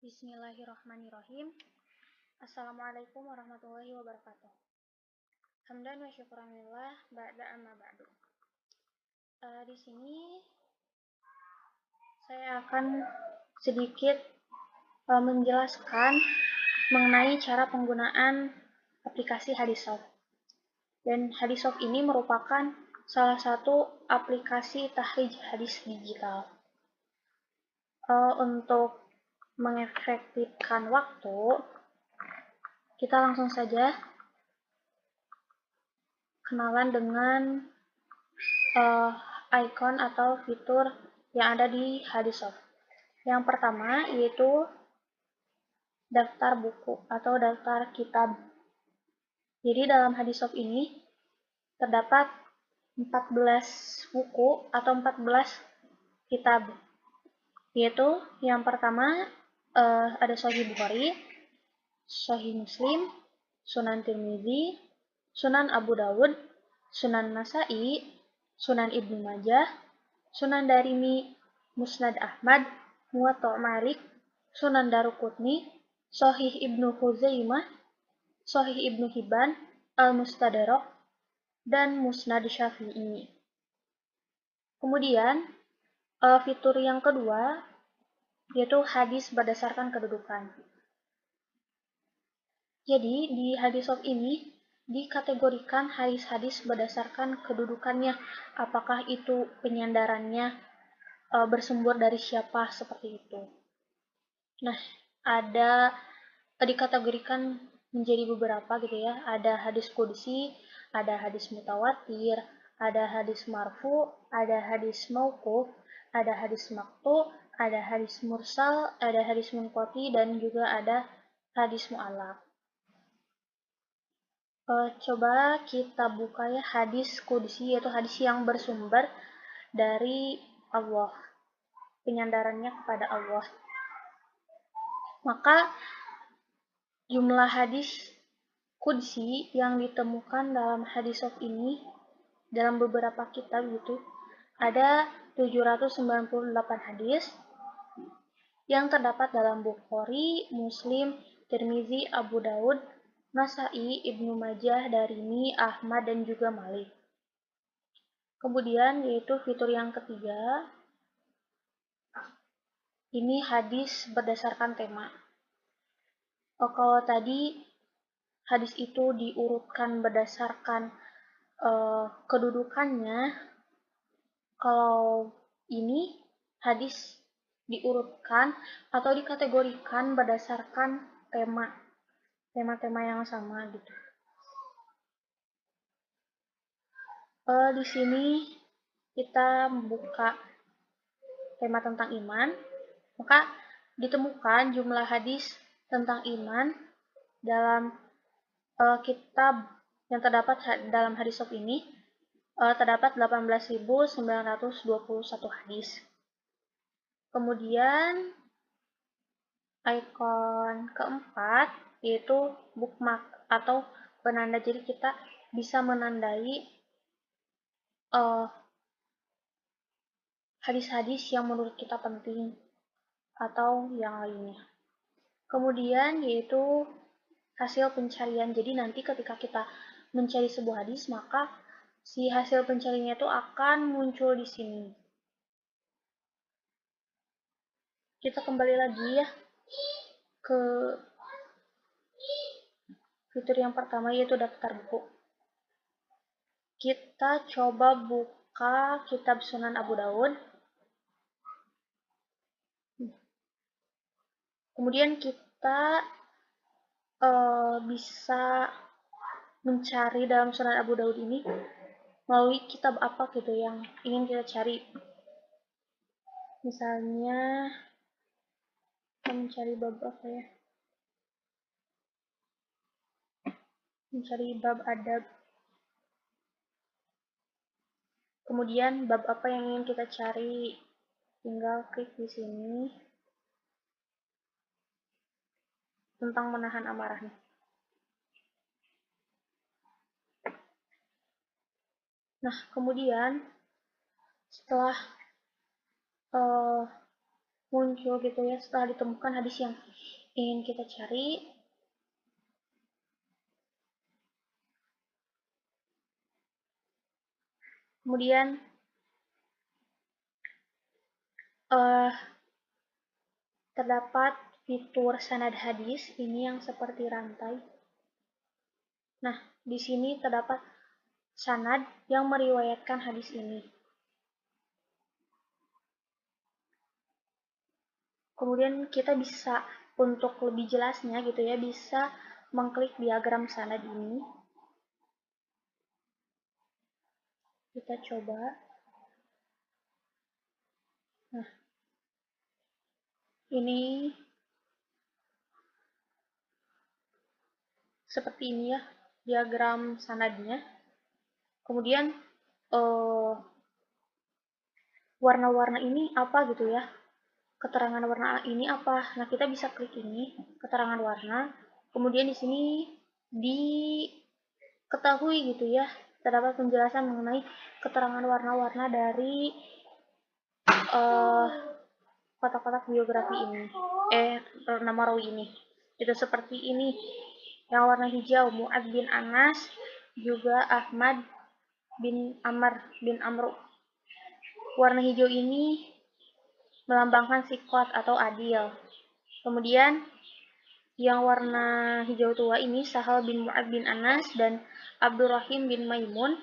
Bismillahirrahmanirrahim. Assalamualaikum warahmatullahi wabarakatuh. Hamdan wa syukran lillah ba'da amma ba'du. Di sini saya akan sedikit menjelaskan mengenai cara penggunaan aplikasi Hadissoft. Dan Hadissoft ini merupakan salah satu aplikasi tahrij hadis digital. Untuk mengefektifkan waktu, kita langsung saja kenalan dengan icon atau fitur yang ada di Hadissoft. Yang pertama yaitu daftar buku atau daftar kitab. Jadi dalam Hadissoft ini terdapat 14 buku atau 14 kitab. Yaitu yang pertama ada Sahih Bukhari, Sahih Muslim, Sunan Tirmizi, Sunan Abu Dawud, Sunan Nasa'i, Sunan Ibnu Majah, Sunan Darimi, Musnad Ahmad, Muwatta' Malik, Sunan Daruqutni, Sahih Ibnu Khuzaimah, Sahih Ibnu Hibban, Al-Mustadrak, dan Musnad Syafi'i. Kemudian fitur yang kedua yaitu hadis berdasarkan kedudukan. Jadi di Hadissoft ini dikategorikan hadis-hadis berdasarkan kedudukannya, apakah itu penyandarannya bersumber dari siapa, seperti itu. Nah, ada dikategorikan menjadi beberapa gitu ya. Ada hadis qudsi, ada hadis mutawatir, ada hadis marfu, ada hadis mauquf, ada hadis maqtu, ada hadis mursal, ada hadis munqati, dan juga ada hadis mu'allaq. Coba kita buka ya hadis qudsi, yaitu hadis yang bersumber dari Allah, penyandarannya kepada Allah. Maka jumlah hadis qudsi yang ditemukan dalam Hadissoft ini dalam beberapa kitab gitu ada 798 hadis yang terdapat dalam Bukhari, Muslim, Tirmizi, Abu Daud, Nasa'i, Ibnu Majah, Darimi, Ahmad, dan juga Malik. Kemudian yaitu fitur yang ketiga, ini hadis berdasarkan tema. Kalau tadi hadis itu diurutkan berdasarkan kedudukannya, kalau ini hadis diurutkan atau dikategorikan berdasarkan tema-tema yang sama gitu. Di sini kita membuka tema tentang iman, maka ditemukan jumlah hadis tentang iman dalam kitab yang terdapat dalam Hadissoft ini terdapat 18.921 hadis. Kemudian icon keempat yaitu bookmark atau penanda. Jadi kita bisa menandai hadis-hadis yang menurut kita penting atau yang lainnya. Kemudian yaitu hasil pencarian. Jadi nanti ketika kita mencari sebuah hadis, maka si hasil pencariannya itu akan muncul di sini. Kita kembali lagi ya ke fitur yang pertama yaitu daftar buku. Kita coba buka kitab Sunan Abu Dawud. Kemudian kita bisa mencari dalam Sunan Abu Dawud ini melalui kitab apa gitu yang ingin kita cari. Misalnya kita mencari bab apa ya? Mencari bab adab. Kemudian bab apa yang ingin kita cari? Tinggal klik di sini tentang menahan amarah. Nah, kemudian setelah muncul gitu ya setelah ditemukan hadis yang ingin kita cari. Kemudian terdapat fitur sanad hadis ini yang seperti rantai. Nah, di sini terdapat sanad yang meriwayatkan hadis ini. Kemudian kita bisa, untuk lebih jelasnya gitu ya, bisa mengklik diagram sanad ini. Kita coba. Nah, ini seperti ini ya diagram sanadnya. Kemudian warna-warna ini apa gitu ya, keterangan warna ini apa. Nah, kita bisa klik ini keterangan warna, kemudian di sini diketahui gitu ya, terdapat penjelasan mengenai keterangan warna-warna dari kotak-kotak biografi ini, nama rawi ini. Itu seperti ini. Yang warna hijau Mu'ad bin Anas, juga Ahmad bin Amr bin Amru. Warna hijau ini melambangkan sikot atau adil. Kemudian yang warna hijau tua ini Sahal bin Mu'ad bin Anas dan Abdurrahim bin Maimun.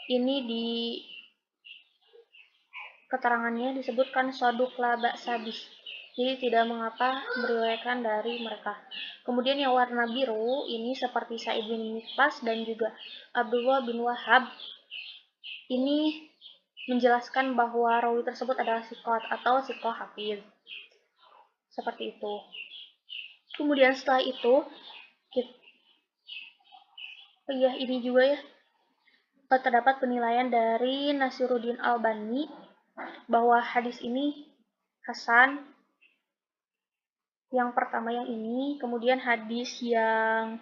Ini di keterangannya disebutkan soduk la ba'sa bih, jadi tidak mengapa meriwayatkan dari mereka. Kemudian yang warna biru ini seperti Sa'id bin Miklas dan juga Abdullah bin Wahab. Ini menjelaskan bahwa rawi tersebut adalah sikot atau sikoh hafiz. Seperti itu. Kemudian setelah itu, ini juga ya, terdapat penilaian dari Nasiruddin Albani bahwa hadis ini hasan. Yang pertama yang ini, kemudian hadis yang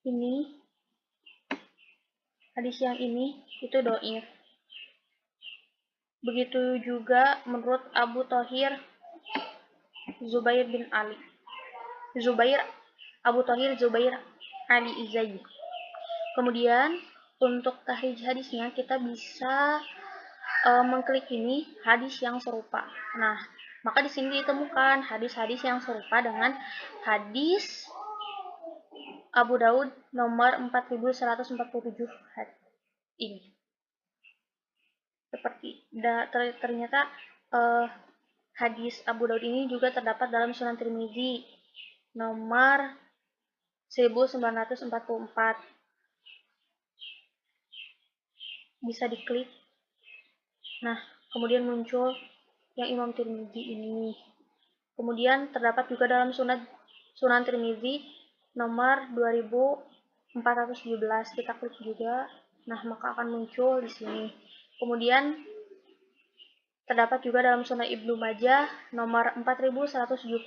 ini, itu dhaif. Begitu juga menurut Abu Thahir Zubair Ali Izai. Kemudian untuk tahrij hadisnya kita bisa mengklik ini hadis yang serupa. Nah, maka di sini ditemukan hadis-hadis yang serupa dengan hadis Abu Daud nomor 4147 ini. Seperti ternyata hadis Abu Daud ini juga terdapat dalam Sunan Tirmizi nomor 1944. Bisa diklik. Nah, kemudian muncul yang Imam Tirmizi ini. Kemudian terdapat juga dalam Sunan Tirmizi nomor 2417. Kita klik juga. Nah, maka akan muncul di sini. Kemudian terdapat juga dalam Sunan Ibnu Majah nomor 4176,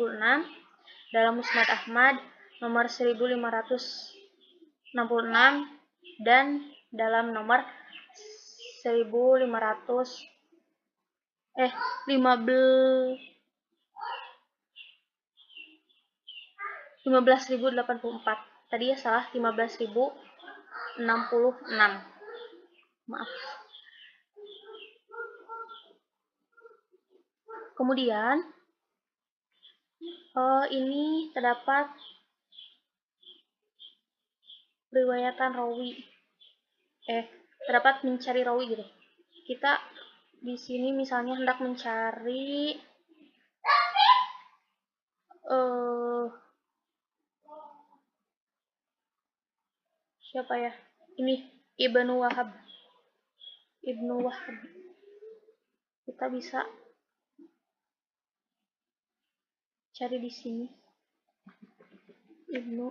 dalam Musnad Ahmad nomor 1566, dan dalam nomor 15.084. Tadi ya salah, 15.066. Maaf. Kemudian ini terdapat riwayatan rawi. Terdapat mencari rawi gitu. Kita di sini misalnya hendak mencari siapa ya? Ini Ibnu Wahab. Kita bisa cari di sini Ibnu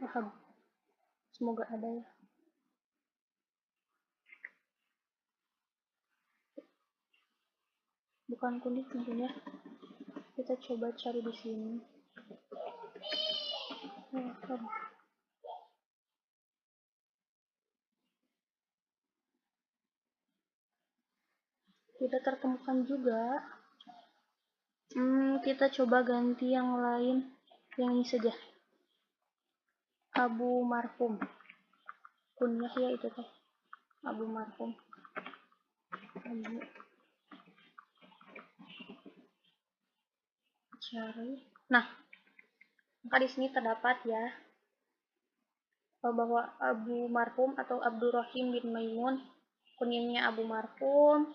Wahab. Semoga ada ya. Bukan kuning tentunya. Kita coba cari di sini. tidak tertemukan juga. Kita coba ganti yang lain, yang ini saja. Abu Marhum, kunyah ya itu teh. Abu Marhum. Abu cari. Nah, maka di sini terdapat ya bahwa Abu Marhum atau Abdurrahim bin Maimun, kunyahnya Abu Marhum,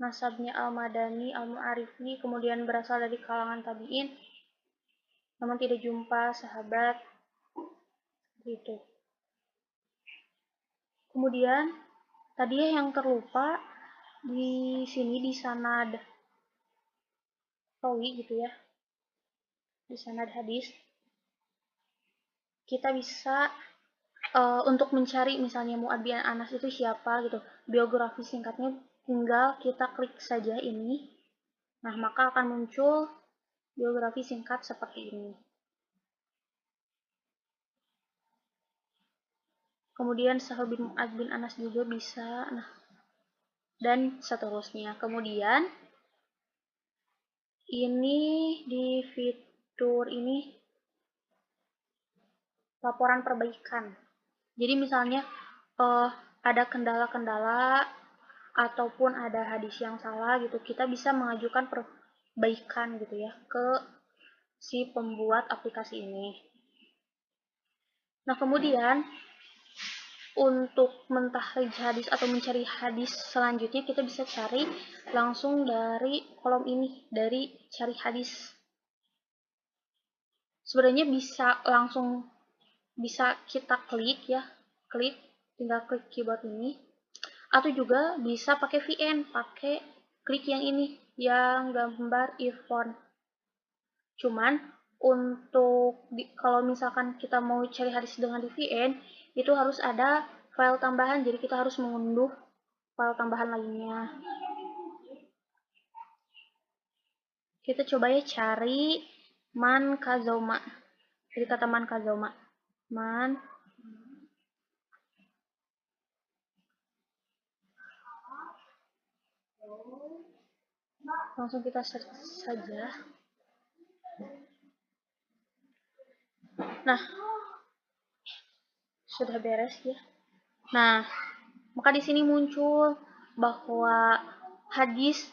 nasabnya Al-Madani, Al-Mu'arifi, kemudian berasal dari kalangan tabi'in, namun tidak jumpa sahabat gitu. Kemudian tadi yang terlupa di sini di sanad rawi gitu ya, di sanad hadis kita bisa untuk mencari misalnya Mu'ad bin Anas itu siapa gitu, biografi singkatnya tinggal kita klik saja ini. Nah, maka akan muncul biografi singkat seperti ini. Kemudian Sahal bin Mu'ad bin Anas juga bisa, nah, dan seterusnya. Kemudian ini di fitur ini laporan perbaikan. Jadi misalnya ada kendala-kendala ataupun ada hadis yang salah gitu, kita bisa mengajukan perbaikan gitu ya ke si pembuat aplikasi ini. Nah, kemudian untuk mentahrijh hadis atau mencari hadis selanjutnya kita bisa cari langsung dari kolom ini, dari cari hadis. Sebenarnya bisa langsung bisa kita klik ya, tinggal klik keyboard ini, atau juga bisa pakai VN, pakai klik yang ini, yang gambar earphone. Cuman untuk kalau misalkan kita mau cari hadis dengan di VN, itu harus ada file tambahan, jadi kita harus mengunduh file tambahan lainnya. Kita coba ya cari man kazoma. Jadi kata man kazoma. Man langsung kita search saja. Nah, sudah beres ya. Nah, maka di sini muncul bahwa hadis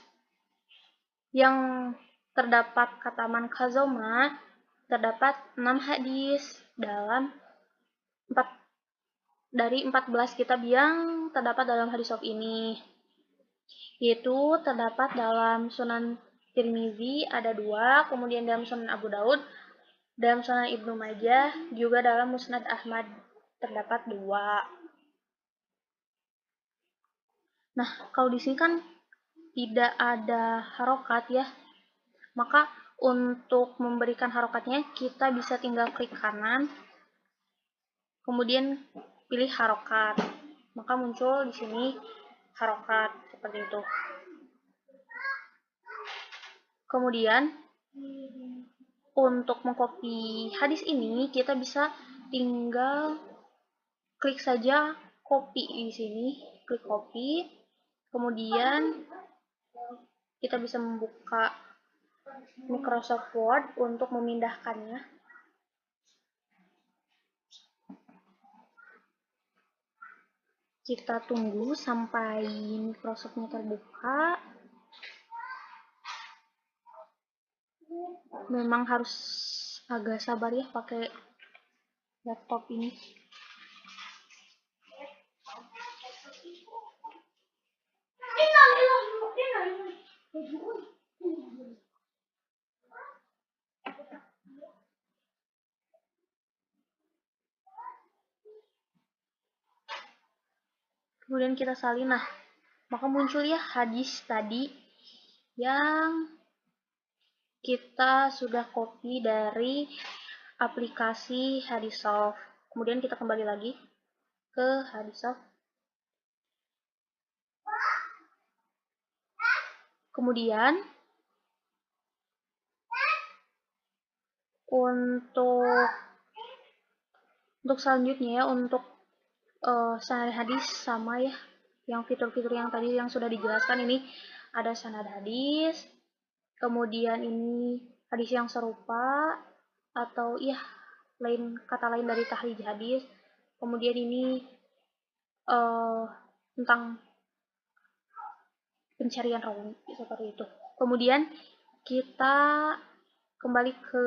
yang terdapat kata man kazoma terdapat 6 hadis dalam 4 dari 14 kitab yang terdapat dalam hadis of ini. Yaitu terdapat dalam Sunan Tirmizi ada 2, kemudian dalam Sunan Abu Daud, dalam Sunan Ibnu Majah, juga dalam Musnad Ahmad terdapat 2. Nah, kalau di sini kan tidak ada harokat ya, maka untuk memberikan harokatnya kita bisa tinggal klik kanan, kemudian pilih harokat, maka muncul di sini harokat seperti itu. Kemudian untuk mengcopy hadis ini kita bisa tinggal klik saja copy di sini, klik copy, kemudian kita bisa membuka Microsoft Word untuk memindahkannya. Kita tunggu sampai Microsoft-nya terbuka. Memang harus agak sabar ya pakai laptop ini. Kemudian kita salin, nah maka muncul ya hadis tadi yang kita sudah copy dari aplikasi Hadissoft. Kemudian kita kembali lagi ke Hadissoft. Kemudian untuk selanjutnya ya, untuk sanad hadis sama ya, yang fitur-fitur yang tadi yang sudah dijelaskan ini ada sanad hadis, kemudian ini hadis yang serupa atau kata lain dari tahrij hadis, kemudian ini tentang pencarian rawi seperti itu. Kemudian kita kembali ke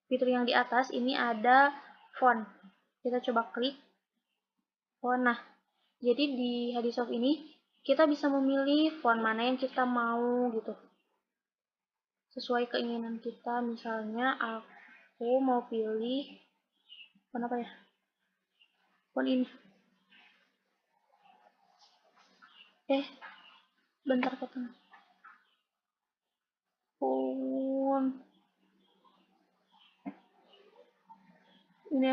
fitur yang di atas, ini ada font. Kita coba klik font. Nah, jadi di Hadissoft ini kita bisa memilih font mana yang kita mau gitu. Sesuai keinginan kita, misalnya aku mau pilih font apa ya? Font ini. Bentar ketemu. Font ini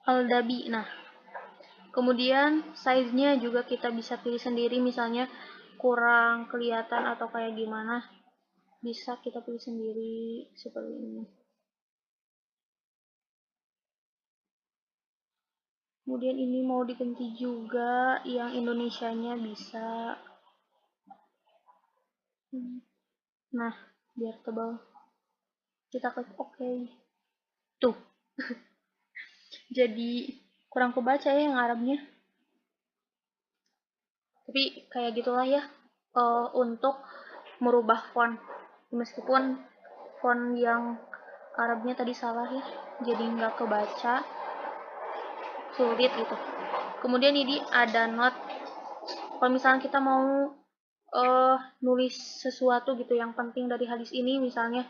Aldabi. Nah, kemudian size-nya juga kita bisa pilih sendiri, misalnya kurang kelihatan atau kayak gimana, bisa kita pilih sendiri seperti ini. Kemudian ini mau diganti juga yang Indonesianya bisa. Nah, biar tebal kita klik OK. Tuh. Jadi kurang kebaca ya yang Arabnya. Tapi kayak gitulah ya untuk merubah font. Meskipun font yang Arabnya tadi salah ya, jadi nggak kebaca, sulit gitu. Kemudian ini ada note. Kalau misalnya kita mau nulis sesuatu gitu yang penting dari hadis ini, misalnya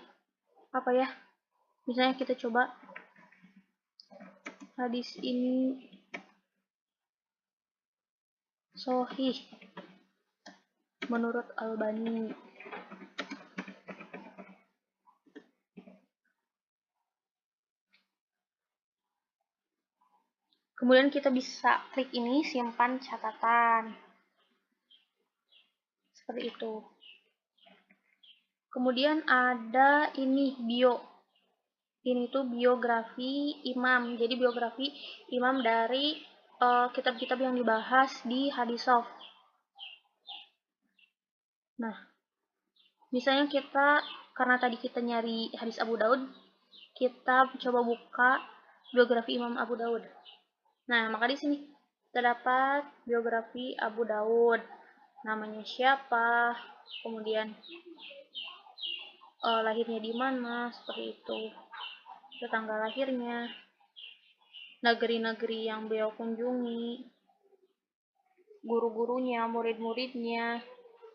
apa ya? Misalnya kita coba hadis ini sahih menurut Albani. Kemudian kita bisa klik ini simpan catatan. Seperti itu. Kemudian ada ini bio. Ini tuh biografi imam. Jadi biografi imam dari kitab-kitab yang dibahas di Hadissoft. Nah, misalnya karena tadi kita nyari hadis Abu Daud, kita coba buka biografi Imam Abu Daud. Nah, maka di sini terdapat biografi Abu Daud. Namanya siapa, kemudian lahirnya di mana, seperti itu. Tanggal lahirnya, negeri-negeri yang beliau kunjungi, guru-gurunya, murid-muridnya,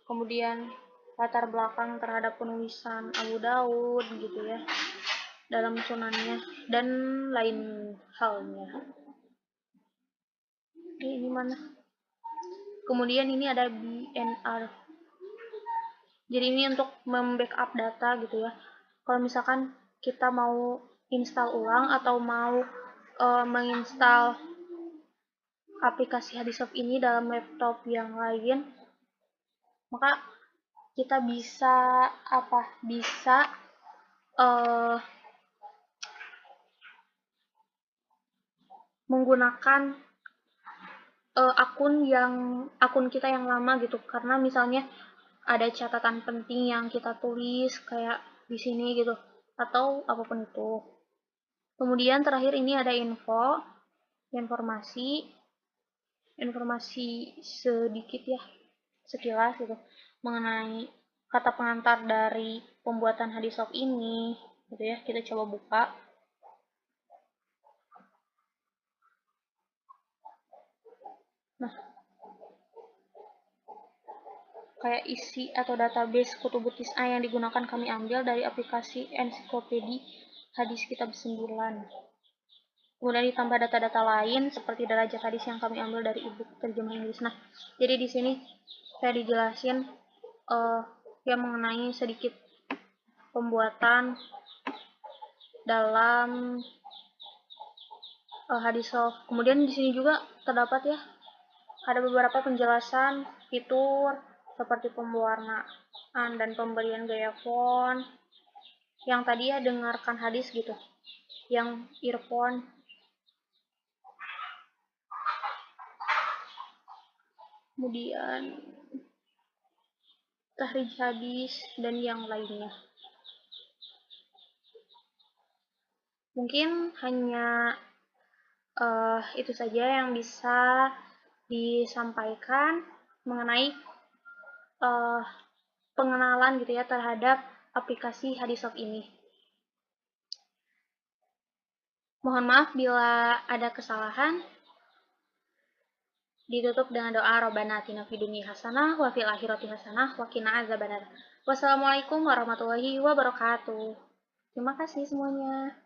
kemudian latar belakang terhadap penulisan Abu Daud gitu ya dalam sunannya dan lain halnya. Ini mana? Kemudian ini ada BNR. Jadi ini untuk membackup data gitu ya. Kalau misalkan kita mau install ulang atau mau menginstal aplikasi Hadissoft ini dalam laptop yang lain, maka kita bisa menggunakan akun kita yang lama gitu, karena misalnya ada catatan penting yang kita tulis kayak di sini gitu atau apapun itu. Kemudian terakhir ini ada informasi sedikit ya, sekilas gitu mengenai kata pengantar dari pembuatan Hadissoft ini gitu ya. Kita coba buka. Nah, kayak isi atau database kutubut tis'ah yang digunakan kami ambil dari aplikasi ensiklopedi hadis kitab 9. Kemudian ditambah data-data lain seperti derajat hadis yang kami ambil dari ebook terjemah Inggris. Nah, jadi di sini saya dijelasin yang mengenai sedikit pembuatan dalam Hadissoft. Kemudian di sini juga terdapat ya ada beberapa penjelasan fitur seperti pemwarnaan dan pemberian gaya font. Yang tadi ya dengarkan hadis gitu, yang earphone. Kemudian tahrij hadis, dan yang lainnya. Mungkin hanya itu saja yang bisa disampaikan mengenai pengenalan gitu ya terhadap aplikasi Hadisoft ini. Mohon maaf bila ada kesalahan. Ditutup dengan doa Rabbana atina fid dunya hasanah wa fil akhirati hasanah wa qina adzabannar. Wassalamualaikum warahmatullahi wabarakatuh. Terima kasih semuanya.